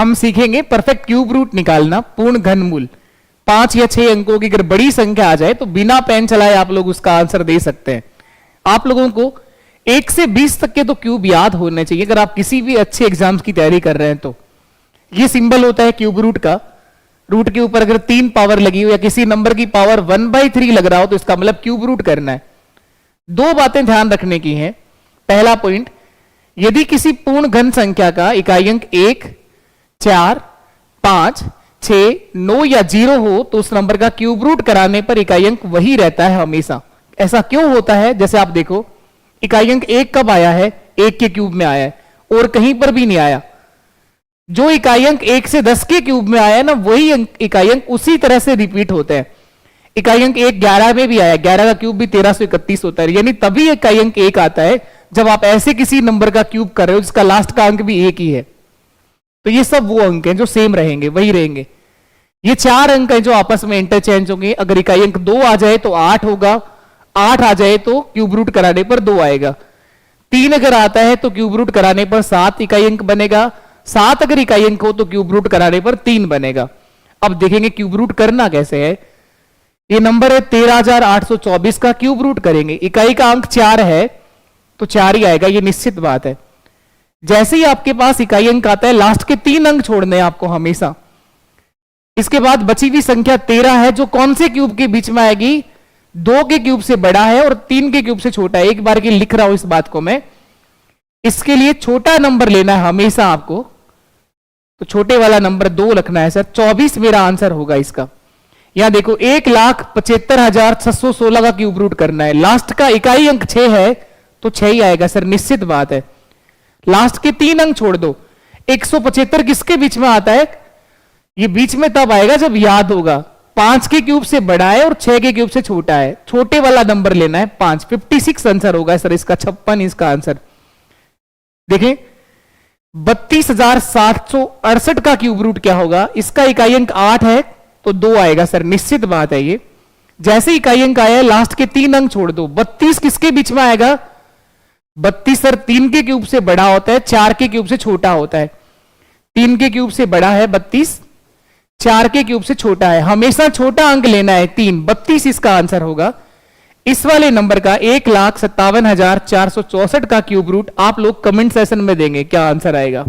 हम सीखेंगे perfect cube root निकालना, पूर्ण घनमूल। 5 या 6 अंकों की अगर बड़ी संख्या आ जाए तो बिना पेन चलाए आप लोग उसका आंसर दे सकते हैं। आप लोगों को 1 से 20 तक के तो क्यूब याद होने चाहिए अगर आप किसी भी अच्छे एग्जाम्स की तैयारी कर रहे हैं तो। ये सिंबल होता है क्यूब रूट का। रूट के ऊपर अगर 3 पावर लगी हो या किसी नंबर की पावर 1/3 लग रहा हो तो इसका मतलब क्यूब रूट करना है। 2 बातें ध्यान रखने की हैं। पहला पॉइंट, यदि किसी पूर्ण घन संख्या का इकाई अंक 1, 4, 5, 6, 9 या 0 हो तो उस नंबर का क्यूब रूट कराने पर इकाई अंक वही रहता है हमेशा। ऐसा क्यों होता है? जैसे आप देखो, इकाई अंक 1 कब आया है? 1 के क्यूब में आया है और कहीं पर भी नहीं आया। जो इकाई अंक 1 से 10 के क्यूब में आया ना, वही इकाई अंक उसी तरह से रिपीट होते हैं। इकाई अंक 1 11 में भी आया, 11 का क्यूब भी 1331 होता है, यानी तभी इकाई अंक 1 आता है जब आप ऐसे किसी नंबर का क्यूब कर रहे हो जिसका लास्ट का अंक भी 1 ही है। तो ये सब वो अंक हैं जो सेम रहेंगे, वही रहेंगे। ये 4 अंक हैं जो आपस में इंटरचेंज होंगे। अगर इकाई अंक 2 आ जाए तो 8 होगा, 8 आ जाए तो क्यूब रूट कराने पर 2 आएगा। 3 अगर आता है तो क्यूब रूट कराने पर 7 इकाई अंक बनेगा। 7 अगर इकाई अंक हो तो क्यूब रूट कराने पर 3 बनेगा। अब देखेंगे क्यूब रूट करना कैसे है। ये नंबर है 13824 का क्यूब रूट करेंगे। इकाई का अंक 4 है तो 4 ही आएगा, ये निश्चित बात है। जैसे ही आपके पास इकाई अंक आता है, लास्ट के 3 अंक छोड़ने हैं आपको हमेशा। इसके बाद बची हुई संख्या 13 है जो कौन से क्यूब के बीच में आएगी? 2 के क्यूब से बड़ा है और 3 के क्यूब से छोटा है। एक बार के लिख रहा हूं इस बात को मैं। इसके लिए छोटा नंबर लेना है हमेशा आपको, तो छोटे वाला नंबर 2 रखना है सर। 24 मेरा आंसर होगा इसका। यहां देखो 1,75,616 का क्यूब रूट करना है। लास्ट का इकाई अंक 6 है तो 6 ही आएगा सर, निश्चित बात है। लास्ट के 3 अंक छोड़ दो। 175 किसके बीच में आता है? ये बीच में तब आएगा जब याद होगा 5 के क्यूब से बड़ा है और 6 के क्यूब से छोटा है। छोटे वाला नंबर लेना है 5। 56 आंसर होगा सर इसका, 56 इसका आंसर। देखें 32,768 का क्यूब रूट क्या होगा? इसका इकाई अंक 8 है तो 2 आएगा सर, निश्चित बात है। ये जैसे इकाई अंक आया है लास्ट के 3 अंक छोड़ दो। 32 किसके बीच में आएगा? 32 सर 3 के क्यूब से बड़ा होता है, 4 के क्यूब से छोटा होता है। 3 के क्यूब से बड़ा है 32, 4 के क्यूब से छोटा है। हमेशा छोटा अंक लेना है 3। 32 इसका आंसर होगा। इस वाले नंबर का 1,57,464 का क्यूब रूट आप लोग कमेंट सेशन में देंगे, क्या आंसर आएगा?